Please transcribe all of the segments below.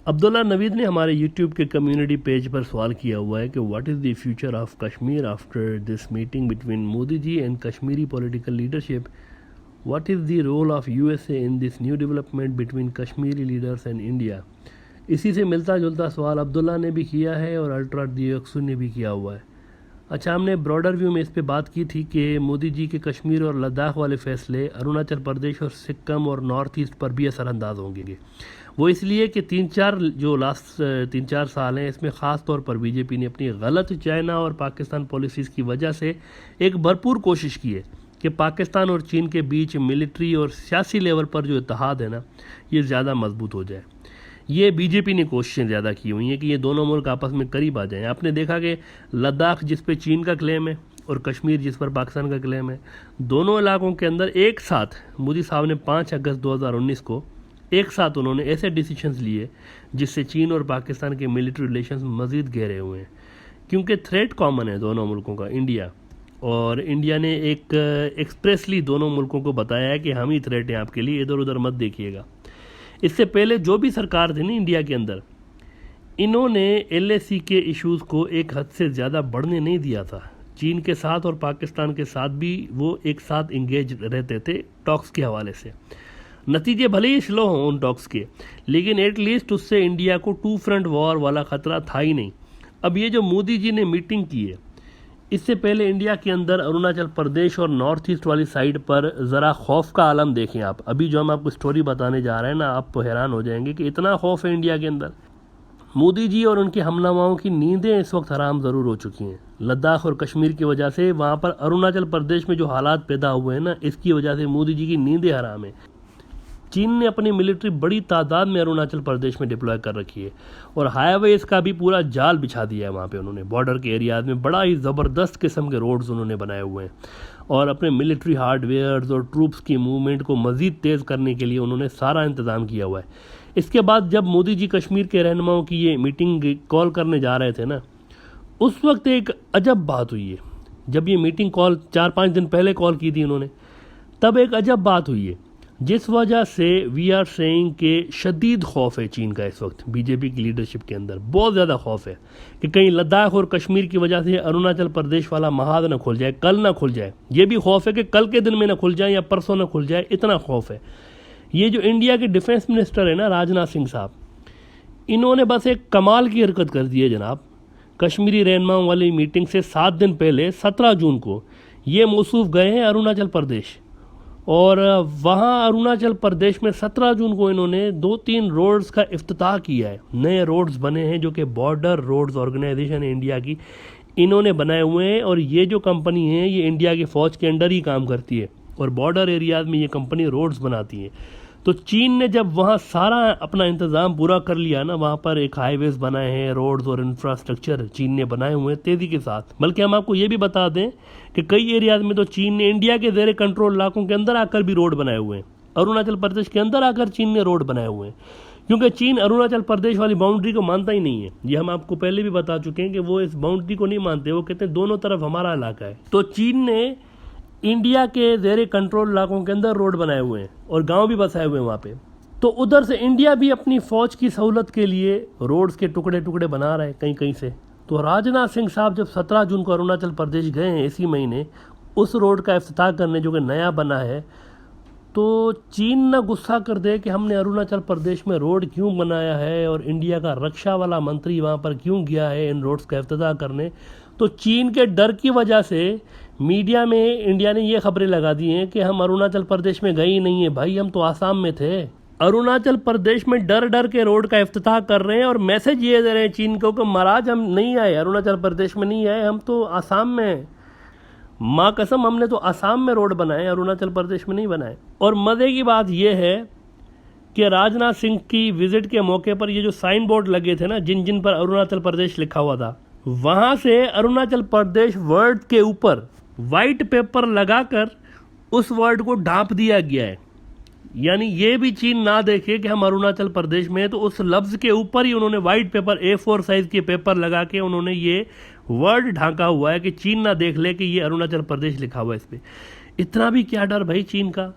अब्दुल्ला नवीद ने हमारे यूट्यूब के कम्युनिटी पेज पर सवाल किया हुआ है कि what is the future of Kashmir after this meeting between Modi ji and Kashmiri political leadership. What is the role of USA in this new development between Kashmiri leaders and India. इसी से मिलता जुलता सवाल अब्दुल्ला ने भी किया है और अल्ट्रा डियोक्सू ने भी किया हुआ है. अच्छा, हमने ब्रॉडर व्यू में इस पे बात की थी कि मोदी जी के कश्मीर और लद्दाख वाले फैसले अरुणाचल प्रदेश और सिक्किम और नॉर्थ ईस्ट पर भी असरअंदाज होंगे. वो इसलिए कि लास्ट 3-4 साल हैं, इसमें ख़ास तौर पर बीजेपी ने अपनी गलत चाइना और पाकिस्तान पॉलिसीज़ की वजह से एक भरपूर कोशिश की है कि पाकिस्तान और चीन के बीच मिलिट्री और सियासी लेवल पर जो इत्तेहाद है ना, ये ज़्यादा मजबूत हो जाए. ये बीजेपी ने कोशिशें ज़्यादा की हुई हैं कि ये दोनों मुल्क आपस में करीब आ जाएं. आपने देखा कि लद्दाख जिस पे चीन का क्लेम है और कश्मीर जिस पर पाकिस्तान का क्लेम है, दोनों इलाकों के अंदर एक साथ मोदी साहब ने 5 अगस्त 2019 को एक साथ उन्होंने ऐसे डिसीजंस लिए जिससे चीन और पाकिस्तान के मिलिट्री रिलेशंस मज़ीद गहरे हुए हैं. क्योंकि थ्रेट कॉमन है दोनों मुल्कों का, इंडिया, और इंडिया ने एक एक्सप्रेसली दोनों मुल्कों को बताया है कि हम ही थ्रेट हैं आपके लिए, इधर उधर मत देखिएगा. इससे पहले जो भी सरकार थी ना इंडिया के अंदर, इन्होंने LAC के इश्यूज़ को एक हद से ज़्यादा बढ़ने नहीं दिया था. चीन के साथ और पाकिस्तान के साथ भी वो एक साथ इंगेज रहते थे टॉक्स के हवाले से. नतीजे भले ही स्लो हों उन टॉक्स के, लेकिन एटलीस्ट उससे इंडिया को 2 फ्रंट वॉर वाला ख़तरा था ही नहीं. अब ये जो मोदी जी ने मीटिंग की है, इससे पहले इंडिया के अंदर अरुणाचल प्रदेश और नॉर्थ ईस्ट वाली साइड पर ज़रा खौफ का आलम देखें आप. अभी जो हम आपको स्टोरी बताने जा रहे हैं ना, आप हैरान हो जाएंगे कि इतना खौफ है इंडिया के अंदर. मोदी जी और उनके हमलावरों की नींदें इस वक्त हराम ज़रूर हो चुकी हैं. लद्दाख और कश्मीर की वजह से वहाँ पर अरुणाचल प्रदेश में जो हालात पैदा हुए हैं ना, इसकी वजह से मोदी जी की नींदें हराम है. चीन ने अपनी मिलिट्री बड़ी तादाद में अरुणाचल प्रदेश में डिप्लॉय कर रखी है और हाईवेज का भी पूरा जाल बिछा दिया है. वहाँ पे उन्होंने बॉर्डर के एरियाज में बड़ा ही ज़बरदस्त किस्म के रोड्स उन्होंने बनाए हुए हैं और अपने मिलिट्री हार्डवेयर्स और ट्रूप्स की मूवमेंट को मज़ीद तेज़ करने के लिए उन्होंने सारा इंतज़ाम किया हुआ है. इसके बाद जब मोदी जी कश्मीर के रहनुमाओं की ये मीटिंग कॉल करने जा रहे थे ना, उस वक्त एक अजब बात हुई है. जब ये मीटिंग कॉल 4-5 दिन पहले कॉल की थी उन्होंने, तब एक अजब बात हुई है जिस वजह से वी आर सेइंग के शदीद खौफ है चीन का. इस वक्त बीजेपी की लीडरशिप के अंदर बहुत ज़्यादा खौफ है कि कहीं लद्दाख और कश्मीर की वजह से अरुणाचल प्रदेश वाला महाद ना खुल जाए, कल ना खुल जाए. ये भी खौफ है कि कल के दिन में ना खुल जाए या परसों ना खुल जाए, इतना खौफ है. ये जो इंडिया के डिफेंस मिनिस्टर है ना, राजनाथ सिंह साहब, इन्होंने बस एक कमाल की हरकत कर दी है जनाब. कश्मीरी रहनुमाओं वाली मीटिंग से 7 दिन पहले 17 जून को ये मौसूफ गए हैं अरुणाचल प्रदेश, और वहाँ अरुणाचल प्रदेश में 17 जून को इन्होंने 2-3 रोड्स का इफ्तिताह किया है. नए रोड्स बने हैं जो कि बॉर्डर रोड्स ऑर्गेनाइजेशन है इंडिया की, इन्होंने बनाए हुए हैं. और ये जो कंपनी है ये इंडिया की फ़ौज के अंडर ही काम करती है और बॉर्डर एरियाज़ में ये कंपनी रोड्स बनाती है. तो चीन ने जब वहाँ सारा अपना इंतज़ाम पूरा कर लिया ना, वहाँ पर एक हाईवेज़ बनाए हैं, रोड्स और इंफ्रास्ट्रक्चर चीन ने बनाए हुए हैं तेज़ी के साथ. बल्कि हम आपको ये भी बता दें कि कई एरियाज़ में तो चीन ने इंडिया के ज़ेरे कंट्रोल इलाकों के अंदर आकर भी रोड बनाए हुए हैं. अरुणाचल प्रदेश के अंदर आकर चीन ने रोड बनाए हुए हैं, क्योंकि चीन अरुणाचल प्रदेश वाली बाउंड्री को मानता ही नहीं है. ये हम आपको पहले भी बता चुके हैं कि वो इस बाउंड्री को नहीं मानते. वो कहते हैं दोनों तरफ हमारा इलाका है. तो चीन ने इंडिया के ज़ेरे कंट्रोल इलाकों के अंदर रोड बनाए हुए हैं और गांव भी बसाए हुए हैं वहाँ पे. तो उधर से इंडिया भी अपनी फ़ौज की सहूलत के लिए रोड्स के टुकड़े टुकड़े बना रहा है कहीं कहीं से. तो राजनाथ सिंह साहब जब 17 जून को अरुणाचल प्रदेश गए हैं इसी महीने उस रोड का इफ्तिताह करने जो कि नया बना है, तो चीन ना गुस्सा कर दे कि हमने अरुणाचल प्रदेश में रोड क्यों बनाया है और इंडिया का रक्षा वाला मंत्री वहाँ पर क्यों गया है इन रोड्स का इफ्तिताह करने. तो चीन के डर की वजह से मीडिया में इंडिया ने ये खबरें लगा दी हैं कि हम अरुणाचल प्रदेश में गए ही नहीं है भाई, हम तो आसाम में थे. अरुणाचल प्रदेश में डर डर के रोड का इफ्तिताह कर रहे हैं और मैसेज ये दे रहे हैं चीन को कि महाराज हम नहीं आए, अरुणाचल प्रदेश में नहीं आए, हम तो आसाम में हैं. माँ कसम, हमने तो आसाम में रोड बनाए, अरुणाचल प्रदेश में नहीं बनाए. और मज़े की बात यह है कि राजनाथ सिंह की विजिट के मौके पर ये जो साइन बोर्ड लगे थे ना, जिन जिन पर अरुणाचल प्रदेश लिखा हुआ था, वहाँ से अरुणाचल प्रदेश वर्ड के ऊपर वाइट पेपर लगाकर उस वर्ड को ढांप दिया गया है. यानी ये भी चीन ना देखे कि हम अरुणाचल प्रदेश में हैं, तो उस लफ्ज़ के ऊपर ही उन्होंने वाइट पेपर A4 साइज़ के पेपर लगा के उन्होंने ये वर्ड ढांका हुआ है कि चीन ना देख ले कि ये अरुणाचल प्रदेश लिखा हुआ है इस पर. इतना भी क्या डर भाई चीन का.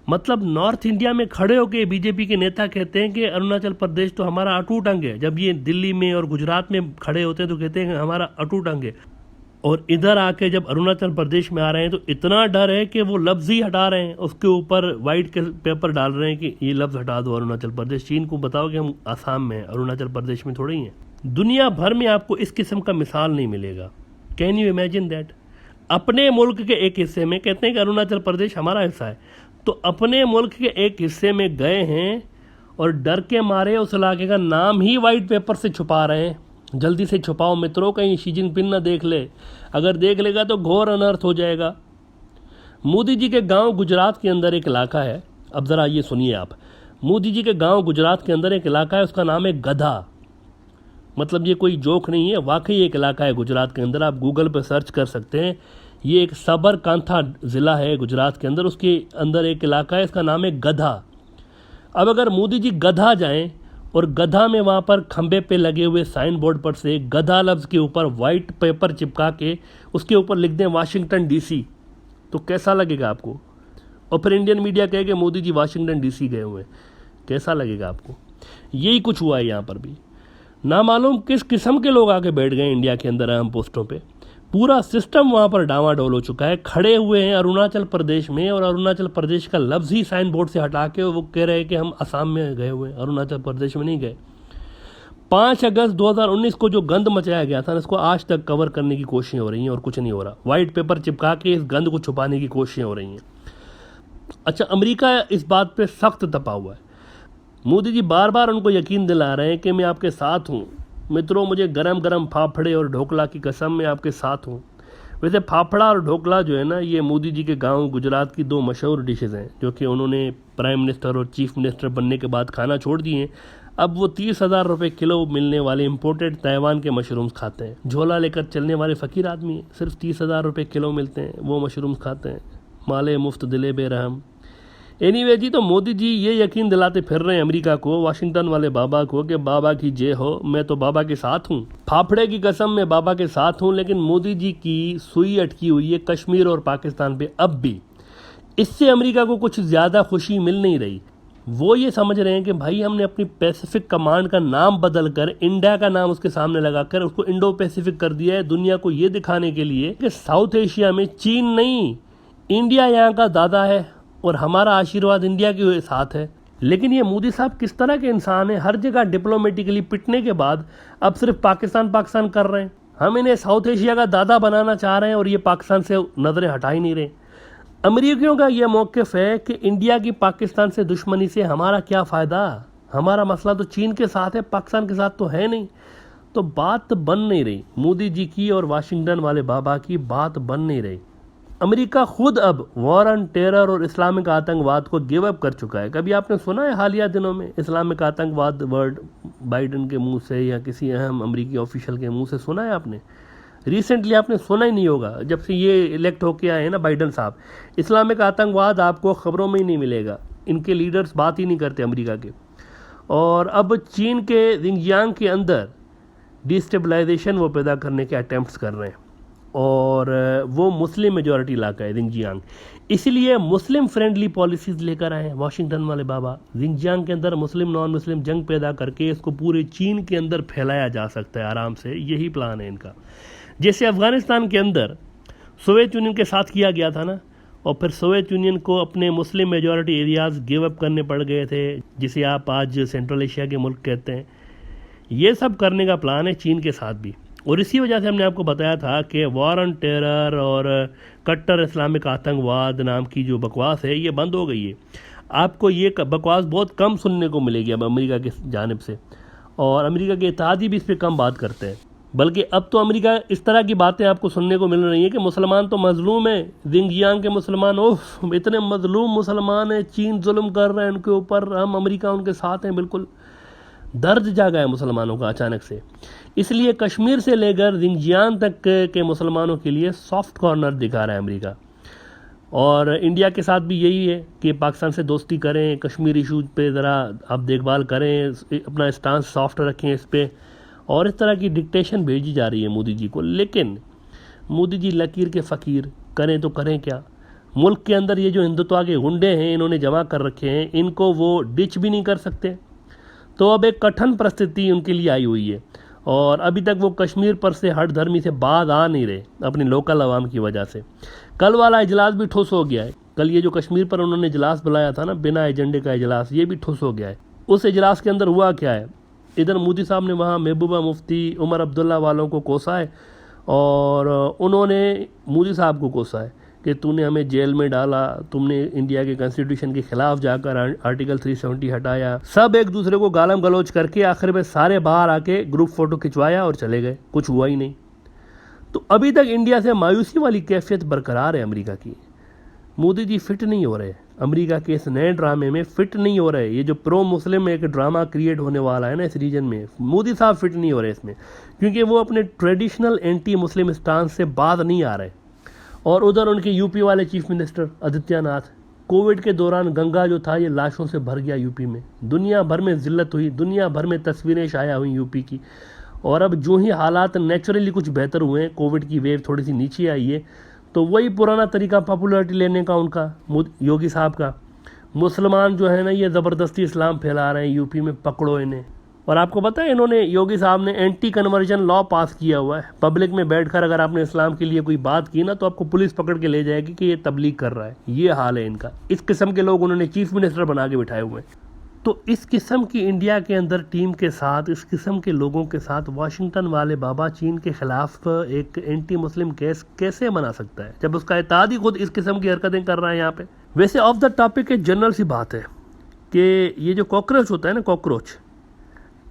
मतलब नॉर्थ इंडिया में खड़े होकर बीजेपी के नेता कहते हैं कि अरुणाचल प्रदेश तो हमारा अटूट अंग है। जब ये दिल्ली में और गुजरात में खड़े होते हैं तो कहते हैं कि हमारा अटूट अंग है, और इधर आके जब अरुणाचल प्रदेश में आ रहे हैं तो इतना डर है कि वो लफ्ज़ ही हटा रहे हैं, उसके ऊपर वाइट के पेपर डाल रहे हैं कि ये लफ्ज़ हटा दो अरुणाचल प्रदेश। चीन को बताओ कि हम आसाम में हैं, अरुणाचल प्रदेश में थोड़ी हैं। दुनिया भर में आपको इस किस्म का मिसाल नहीं मिलेगा। Can you imagine that? अपने मुल्क के एक हिस्से में कहते हैं कि अरुणाचल प्रदेश हमारा हिस्सा है, तो अपने मुल्क के एक हिस्से में गए हैं और डर के मारे उस इलाके का नाम ही वाइट पेपर से छुपा रहे हैं। जल्दी से छुपाओ मित्रों, कहीं शी जिनपिंग ना देख ले। अगर देख लेगा तो घोर अनर्थ हो जाएगा। मोदी जी के गांव गुजरात के अंदर एक इलाका है, अब ज़रा ये सुनिए आप। मोदी जी के गांव गुजरात के अंदर एक इलाका है, उसका नाम है गधा। मतलब ये कोई जोक नहीं है, वाकई एक इलाका है गुजरात के अंदर। आप गूगल पर सर्च कर सकते हैं। ये एक सबरकांठा ज़िला है गुजरात के अंदर, उसके अंदर एक इलाका है, इसका नाम है गधा। अब अगर मोदी जी गधा जाएं और गधा में वहाँ पर खंबे पे लगे हुए साइन बोर्ड पर से गधा लफ्ज़ के ऊपर वाइट पेपर चिपका के उसके ऊपर लिख दें वाशिंगटन डीसी, तो कैसा लगेगा आपको? और फिर इंडियन मीडिया कहे कि मोदी जी वाशिंगटन डीसी गए हुए, कैसा लगेगा आपको? यही कुछ हुआ है यहाँ पर भी। ना मालूम किस किस्म के लोग आके बैठ गए इंडिया के अंदर अहम पोस्टों पे। पूरा सिस्टम वहाँ पर डावाडोल हो चुका है। खड़े हुए हैं अरुणाचल प्रदेश में, और अरुणाचल प्रदेश का लफ्ज़ ही साइन बोर्ड से हटा के वो कह रहे हैं कि हम असम में गए हुए हैं, अरुणाचल प्रदेश में नहीं गए। 5 अगस्त 2019 को जो गंद मचाया गया था, इसको आज तक कवर करने की कोशिशें हो रही हैं और कुछ नहीं हो रहा। वाइट पेपर चिपका के इस गंद को छुपाने की कोशिशें हो रही हैं। अच्छा, अमेरिका इस बात पे सख्त तपा हुआ है। मोदी जी बार बार उनको यकीन दिला रहे हैं कि मैं आपके साथ हूँ। मित्रों, मुझे गरम गरम फाफड़े और ढोकला की कसम, मैं आपके साथ हूँ। वैसे फाफड़ा और ढोकला जो है ना, ये मोदी जी के गांव गुजरात की 2 मशहूर डिशेज़ हैं, जो कि उन्होंने प्राइम मिनिस्टर और चीफ मिनिस्टर बनने के बाद खाना छोड़ दिए हैं। अब वो 30,000 रुपये किलो मिलने वाले इम्पोर्टेड ताइवान के मशरूम्स खाते हैं। झोला लेकर चलने वाले फ़कीर आदमी हैं, सिर्फ 30,000 रुपये किलो मिलते हैं, वो मशरूम्स खाते हैं। माले मुफ्त दिले बेरहम। एनीवे जी, तो मोदी जी ये यकीन दिलाते फिर रहे हैं अमेरिका को, वाशिंगटन वाले बाबा को, कि बाबा की जय हो, मैं तो बाबा के साथ हूँ। फाफड़े की कसम, मैं बाबा के साथ हूँ। लेकिन मोदी जी की सुई अटकी हुई है कश्मीर और पाकिस्तान पे अब भी। इससे अमेरिका को कुछ ज़्यादा खुशी मिल नहीं रही। वो ये समझ रहे हैं कि भाई हमने अपनी पैसिफिक कमांड का नाम बदल कर इंडिया का नाम उसके सामने लगाकर उसको इंडो पैसिफिक कर दिया है, दुनिया को ये दिखाने के लिए कि साउथ एशिया में चीन नहीं, इंडिया यहाँ का दादा है और हमारा आशीर्वाद इंडिया के साथ है। लेकिन ये मोदी साहब किस तरह के इंसान हैं? हर जगह डिप्लोमेटिकली पिटने के बाद अब सिर्फ पाकिस्तान पाकिस्तान कर रहे हैं। हम इन्हें साउथ एशिया का दादा बनाना चाह रहे हैं और ये पाकिस्तान से नज़रें हटा ही नहीं रहे। अमेरिकियों का यह मौक़िफ़ है कि इंडिया की पाकिस्तान से दुश्मनी से हमारा क्या फ़ायदा, हमारा मसला तो चीन के साथ है, पाकिस्तान के साथ तो है नहीं। तो बात बन नहीं रही, मोदी जी की और वाशिंगटन वाले बाबा की बात बन नहीं रही। अमेरिका खुद अब वॉर ऑन टेरर और इस्लामिक आतंकवाद को गिव अप कर चुका है। कभी आपने सुना है हालिया दिनों में इस्लामिक आतंकवाद वर्ड बाइडन के मुंह से या किसी अहम अमेरिकी ऑफिशियल के मुंह से सुना है आपने? रिसेंटली आपने सुना ही नहीं होगा, जब से ये इलेक्ट होके आए हैं ना बाइडन साहब। इस्लामिक आतंकवाद आपको ख़बरों में ही नहीं मिलेगा, इनके लीडर्स बात ही नहीं करते अमेरिका के। और अब चीन के जिंगजियांग के अंदर डिस्टेबलाइजेशन वो पैदा करने के अटैम्प्ट्स कर रहे हैं, और वो मुस्लिम मेजॉरिटी इलाका है जिंगजियांग, इसलिए मुस्लिम फ्रेंडली पॉलिसीज़ लेकर आए हैं वाशिंगटन वाले बाबा। जिंगजियांग के अंदर मुस्लिम नॉन मुस्लिम जंग पैदा करके इसको पूरे चीन के अंदर फैलाया जा सकता है आराम से, यही प्लान है इनका। जैसे अफ़गानिस्तान के अंदर सोवियत यूनियन के साथ किया गया था ना, और फिर सोवियत यूनियन को अपने Muslim majority areas give up करने पड़ गए थे, जिसे आप आज सेंट्रल एशिया के मुल्क कहते हैं। ये सब करने का प्लान है चीन के साथ भी, और इसी वजह से हमने आपको बताया था कि वॉर ऑन टेरर और कट्टर इस्लामिक आतंकवाद नाम की जो बकवास है ये बंद हो गई है। आपको ये बकवास बहुत कम सुनने को मिलेगी अब अमेरिका की जानिब से, और अमेरिका के इत्तेहादी भी इस पर कम बात करते हैं। बल्कि अब तो अमेरिका इस तरह की बातें आपको सुनने को मिल रही हैं कि मुसलमान तो मजलूम हैं, जिंगजियांग के मुसलमान ओह इतने मजलूम मुसलमान हैं, चीन जुल्म कर रहे हैं उनके ऊपर, हम अमेरिका उनके साथ हैं। बिल्कुल दर्द जागा है मुसलमानों का अचानक से। इसलिए कश्मीर से लेकर जिंगजियांग तक के मुसलमानों के लिए सॉफ्ट कॉर्नर दिखा रहा है अमेरिका। और इंडिया के साथ भी यही है कि पाकिस्तान से दोस्ती करें, कश्मीर इशू पे ज़रा आप देखभाल करें, अपना स्टांस सॉफ्ट रखें इस पर, और इस तरह की डिक्टेशन भेजी जा रही है मोदी जी को। लेकिन मोदी जी लकीर के फ़कीर, करें तो करें क्या? मुल्क के अंदर ये जो हिंदुत्व के गुंडे हैं इन्होंने जमा कर रखे हैं, इनको वो डिच भी नहीं कर सकते। तो अब एक कठिन परिस्थिति उनके लिए आई हुई है और अभी तक वो कश्मीर पर से हट धर्मी से बाज आ नहीं रहे अपनी लोकल आवाम की वजह से। कल वाला इजलास भी ठुस हो गया है। कल ये जो कश्मीर पर उन्होंने इजलास बुलाया था ना, बिना एजेंडे का इजलास, ये भी ठुस हो गया है। उस इजलास के अंदर हुआ क्या है, इधर मोदी साहब ने वहाँ महबूबा मुफ्ती, उमर अब्दुल्ला वालों को कोसा है और उन्होंने मोदी साहब को कोसा है कि तूने हमें जेल में डाला, तुमने इंडिया के कॉन्स्टिट्यूशन के खिलाफ जाकर आर्टिकल 370 हटाया। सब एक दूसरे को गालम गलौज करके आखिर में सारे बाहर आके ग्रुप फोटो खिंचवाया और चले गए, कुछ हुआ ही नहीं। तो अभी तक इंडिया से मायूसी वाली कैफियत बरकरार है अमेरिका की। मोदी जी फिट नहीं हो रहे, अमेरिका के इस नए ड्रामे में फिट नहीं हो रहे। ये जो प्रो मुस्लिम एक ड्रामा क्रिएट होने वाला है ना इस रीजन में, मोदी साहब फिट नहीं हो रहे इसमें, क्योंकि वो अपने ट्रेडिशनल एंटी मुस्लिम स्टांस से बात नहीं आ रहे। और उधर उनके यूपी वाले चीफ मिनिस्टर आदित्यनाथ, कोविड के दौरान गंगा जो था ये लाशों से भर गया यूपी में, दुनिया भर में जिल्लत हुई, दुनिया भर में तस्वीरें शाया हुई यूपी की। और अब जो ही हालात नेचुरली कुछ बेहतर हुए हैं, कोविड की वेव थोड़ी सी नीचे आई है, तो वही पुराना तरीका पॉपुलरिटी लेने का उनका, योगी साहब का। मुसलमान जो है ना ये ज़बरदस्ती इस्लाम फैला रहे हैं यूपी में, पकड़ो इन्हें। और आपको पता है इन्होंने, योगी साहब ने एंटी कन्वर्जन लॉ पास किया हुआ है। पब्लिक में बैठकर अगर आपने इस्लाम के लिए कोई बात की ना तो आपको पुलिस पकड़ के ले जाएगी कि ये तबलीग कर रहा है। ये हाल है इनका। इस किस्म के लोग उन्होंने चीफ मिनिस्टर बना के बिठाए हुए हैं। तो इस किस्म की इंडिया के अंदर टीम के साथ, इस किस्म के लोगों के साथ वाशिंगटन वाले बाबा चीन के खिलाफ एक एंटी मुस्लिम केस कैसे बना सकता है जब उसका इत्तेहादी खुद इस किस्म की हरकतें कर रहा है यहाँ पे। वैसे ऑफ द टॉपिक एक जनरल सी बात है कि ये जो कॉकरोच होता है ना,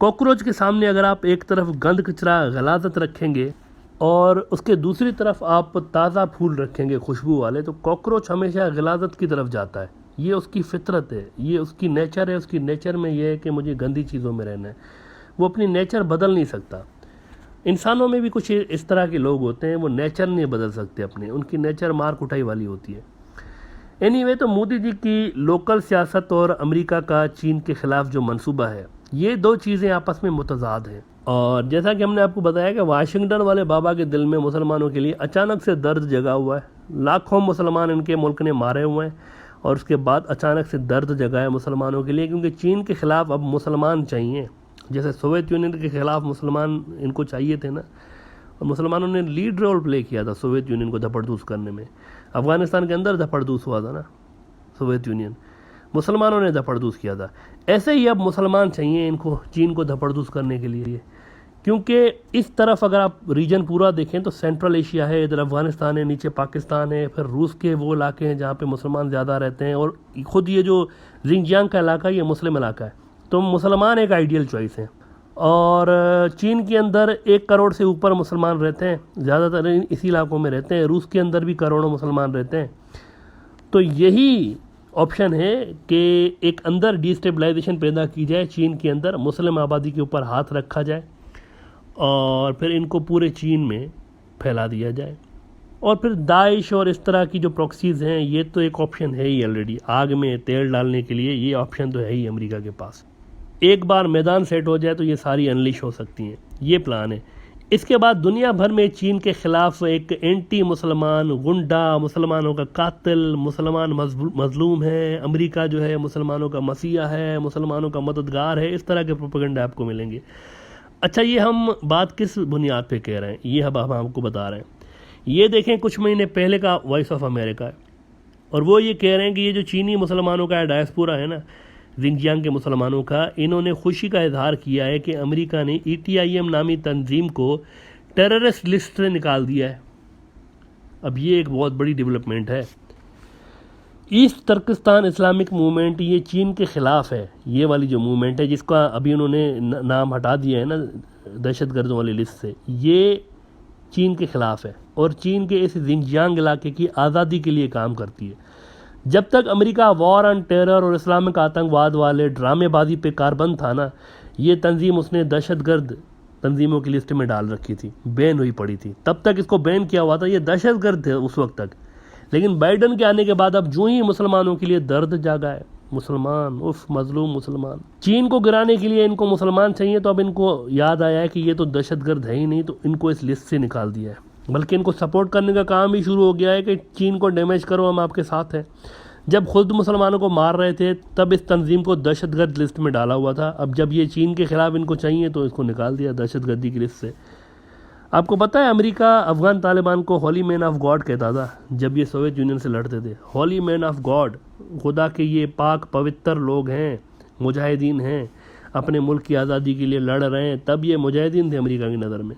कॉकरोच के सामने अगर आप एक तरफ गंद कचरा गलाजत रखेंगे और उसके दूसरी तरफ आप ताज़ा फूल रखेंगे खुशबू वाले, तो कॉकरोच हमेशा गलाजत की तरफ जाता है। ये उसकी फितरत है, ये उसकी नेचर है। उसकी नेचर में ये है कि मुझे गंदी चीज़ों में रहना है। वो अपनी नेचर बदल नहीं सकता। इंसानों में भी कुछ इस तरह के लोग होते हैं, वो नेचर नहीं बदल सकते अपने, उनकी नेचर मार कुटाई वाली होती है। एनीवे, तो मोदी जी की लोकल सियासत और अमेरिका का चीन के खिलाफ जो मंसूबा है, ये दो चीज़ें आपस में मुतज़ाद हैं। और जैसा कि हमने आपको बताया कि वाशिंगटन वाले बाबा के दिल में मुसलमानों के लिए अचानक से दर्द जगा हुआ है। लाखों मुसलमान इनके मुल्क ने मारे हुए हैं और उसके बाद अचानक से दर्द जगा है मुसलमानों के लिए, क्योंकि चीन के ख़िलाफ़ अब मुसलमान चाहिए। जैसे सोवियत यूनियन के ख़िलाफ़ मुसलमान इनको चाहिए थे ना, और मुसलमानों ने लीड रोल प्ले किया था सोवियत यूनियन को धपड़धूस करने में। अफ़गानिस्तान के अंदर धपड़धूस हुआ था ना सोवियत यूनियन, मुसलमानों ने धपड़धूस किया था। ऐसे ही अब मुसलमान चाहिए इनको चीन को धपड़धूस करने के लिए, क्योंकि इस तरफ अगर आप रीजन पूरा देखें तो सेंट्रल एशिया है, इधर अफ़गानिस्तान है, नीचे पाकिस्तान है, फिर रूस के वो इलाके हैं जहाँ पे मुसलमान ज़्यादा रहते हैं, और ख़ुद ये जो जिंगजियांग का इलाका ये मुस्लिम इलाका है। तो मुसलमान एक आइडियल चॉइस है। और चीन के अंदर 1 करोड़ से ऊपर मुसलमान रहते हैं, ज़्यादातर इसी इलाकों में रहते हैं। रूस के अंदर भी करोड़ों मुसलमान रहते हैं। तो यही ऑप्शन है कि एक अंदर डिस्टेबलाइजेशन पैदा की जाए चीन के अंदर, मुस्लिम आबादी के ऊपर हाथ रखा जाए और फिर इनको पूरे चीन में फैला दिया जाए। और फिर दाइश और इस तरह की जो प्रॉक्सीज़ हैं, ये तो एक ऑप्शन है ही ऑलरेडी, आग में तेल डालने के लिए ये ऑप्शन तो है ही अमेरिका के पास। एक बार मैदान सेट हो जाए तो ये सारी अनलिश हो सकती हैं, ये प्लान है। इसके बाद दुनिया भर में चीन के ख़िलाफ़ एक एंटी मुसलमान गुंडा, मुसलमानों का कातिल, मुसलमान मजलूम है, अमेरिका जो है मुसलमानों का मसीहा है, मुसलमानों का मददगार है, इस तरह के प्रोपेगेंडा आपको मिलेंगे। अच्छा, ये हम बात किस बुनियाद पे कह रहे हैं, ये अब हम आपको बता रहे हैं। ये देखें, कुछ महीने पहले का वॉइस ऑफ अमेरिका है, और वो ये कह रहे हैं कि ये जो चीनी मुसलमानों का डायस्पोरा है ना, जिंगजियांग के मुसलमानों का, इन्होंने खुशी का इजहार किया है कि अमेरिका ने ETIM नामी तंजीम को टेररिस्ट लिस्ट से निकाल दिया है। अब ये एक बहुत बड़ी डेवलपमेंट है। ईस्ट तुर्किस्तान इस्लामिक मूवमेंट, ये चीन के ख़िलाफ़ है। ये वाली जो मूवमेंट है जिसका अभी उन्होंने नाम हटा दिया है ना दहशतगर्दों वाली लिस्ट से, ये चीन के ख़िलाफ़ है और चीन के इस जिंगजियांग इलाके की आज़ादी के लिए काम करती है। जब तक अमेरिका वॉर ऑन टेरर और इस्लामिक आतंकवाद वाले ड्रामेबाजी पे कारबंद था ना, ये तंजीम उसने दहशतगर्द तंजीमों की लिस्ट में डाल रखी थी, बैन हुई पड़ी थी। तब तक इसको बैन किया हुआ था, ये दहशतगर्द थे उस वक्त तक। लेकिन बाइडन के आने के बाद अब जो ही मुसलमानों के लिए दर्द जागा है, मुसलमान, उफ मजलूम मुसलमान, चीन को गिराने के लिए इनको मुसलमान चाहिए, तो अब इनको याद आया है कि ये तो दहशतगर्द है ही नहीं, तो इनको इस लिस्ट से निकाल दिया है। बल्कि इनको सपोर्ट करने का काम ही शुरू हो गया है कि चीन को डैमेज करो, हम आपके साथ हैं। जब खुद मुसलमानों को मार रहे थे तब इस तंजीम को दहशतगर्द लिस्ट में डाला हुआ था। अब जब ये चीन के ख़िलाफ़ इनको चाहिए तो इसको निकाल दिया दहशतगर्दी की लिस्ट से। आपको पता है अमेरिका अफ़गान तालिबान को हॉली मैन ऑफ गॉड कहता था जब ये सोवियत यूनियन से लड़ते थे। हॉली मैन ऑफ गॉड, खुदा के ये पाक पवित्र लोग हैं, मुजाहिदीन हैं, अपने मुल्क की आज़ादी के लिए लड़ रहे हैं। तब ये मुजाहिदीन थे अमेरिका की नज़र में।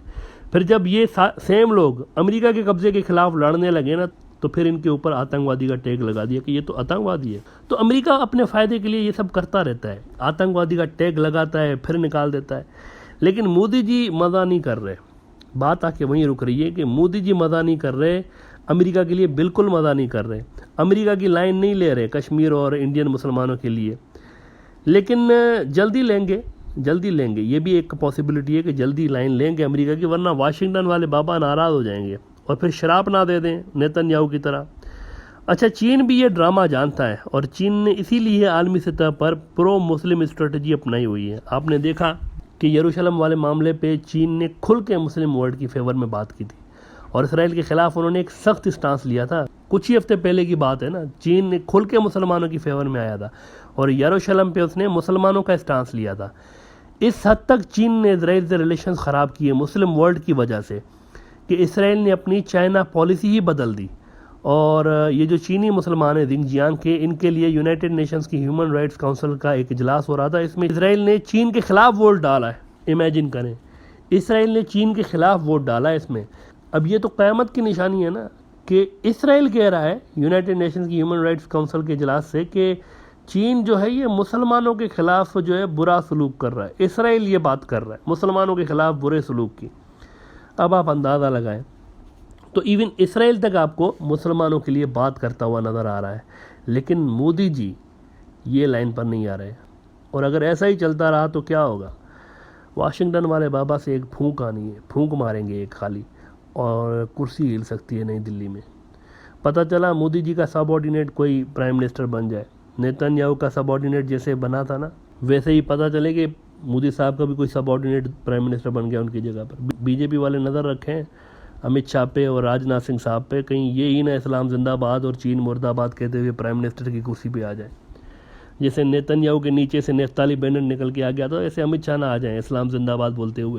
फिर जब ये सेम लोग अमेरिका के कब्ज़े के ख़िलाफ़ लड़ने लगे ना, तो फिर इनके ऊपर आतंकवादी का टैग लगा दिया कि ये तो आतंकवादी है। तो अमेरिका अपने फ़ायदे के लिए ये सब करता रहता है, आतंकवादी का टैग लगाता है, फिर निकाल देता है। लेकिन मोदी जी मज़ा नहीं कर रहे। बात आके वहीं रुक रही है कि मोदी जी मज़ा नहीं कर रहे, अमेरिका के लिए बिल्कुल मज़ा नहीं कर रहे, अमेरिका की लाइन नहीं ले रहे कश्मीर और इंडियन मुसलमानों के लिए। लेकिन जल्दी लेंगे, ये भी एक पॉसिबिलिटी है कि जल्दी लाइन लेंगे अमेरिका की, वरना वाशिंगटन वाले बाबा नाराज़ हो जाएंगे और फिर शराब ना दे दें नेतन्याहू की तरह। अच्छा, चीन भी ये ड्रामा जानता है और चीन ने इसीलिए आलमी सतह पर प्रो मुस्लिम स्ट्रेटजी अपनाई हुई है। आपने देखा कि यरूशलेम वाले मामले पे चीन ने खुल के मुस्लिम वर्ल्ड की फेवर में बात की थी और इसराइल के ख़िलाफ़ उन्होंने एक सख्त स्टांस लिया था। कुछ ही हफ्ते पहले की बात है ना, चीन ने खुल के मुसलमानों की फेवर में आया था और यरूशलेम पे उसने मुसलमानों का स्टांस लिया था। इस हद तक चीन ने इसराइल से रिलेशन ख़राब किए मुस्लिम वर्ल्ड की वजह से कि इसराइल ने अपनी चाइना पॉलिसी ही बदल दी। और ये जो चीनी मुसलमान हैं जिंगजियांग के, इनके लिए यूनाइटेड नेशंस की ह्यूमन राइट्स काउंसिल का एक इजलास हो रहा था। इसमें इसराइल ने चीन के ख़िलाफ़ वोट डाला है। इमेजिन करें, इसराइल ने चीन के ख़िलाफ़ वोट डाला है इसमें। अब ये तो क़यामत की निशानी है ना कि इसराइल कह रहा है यूनाइटेड नेशंस की ह्यूमन राइट्स काउंसिल के इजलास से कि चीन जो है ये मुसलमानों के ख़िलाफ़ जो है बुरा सलूक कर रहा है। इसराइल ये बात कर रहा है मुसलमानों के ख़िलाफ़ बुरे सलूक की। अब आप अंदाज़ा लगाएं, तो इवन इसराइल तक आपको मुसलमानों के लिए बात करता हुआ नज़र आ रहा है, लेकिन मोदी जी ये लाइन पर नहीं आ रहे। और अगर ऐसा ही चलता रहा तो क्या होगा, वाशिंगटन वाले बाबा से एक फूंक आनी है, फूंक मारेंगे एक खाली, और कुर्सी हिल सकती है नई दिल्ली में। पता चला मोदी जी का सबऑर्डिनेट कोई प्राइम मिनिस्टर बन जाए, नेतन्याहू का सबऑर्डिनेट जैसे बना था ना, वैसे ही पता चले कि मोदी साहब का भी कोई सबऑर्डिनेट प्राइम मिनिस्टर बन गया उनकी जगह पर। बीजेपी वाले नज़र रखें अमित शाह पे और राजनाथ सिंह साहब पे, कहीं ये ही ना इस्लाम जिंदाबाद और चीन मुर्दाबाद कहते हुए प्राइम मिनिस्टर की कुर्सी पे आ जाए। जैसे नेतन्याहू के नीचे से नेफ्ताली बेनेट निकल के आ गया था, ऐसे अमित शाह ना आ जाए इस्लाम जिंदाबाद बोलते हुए।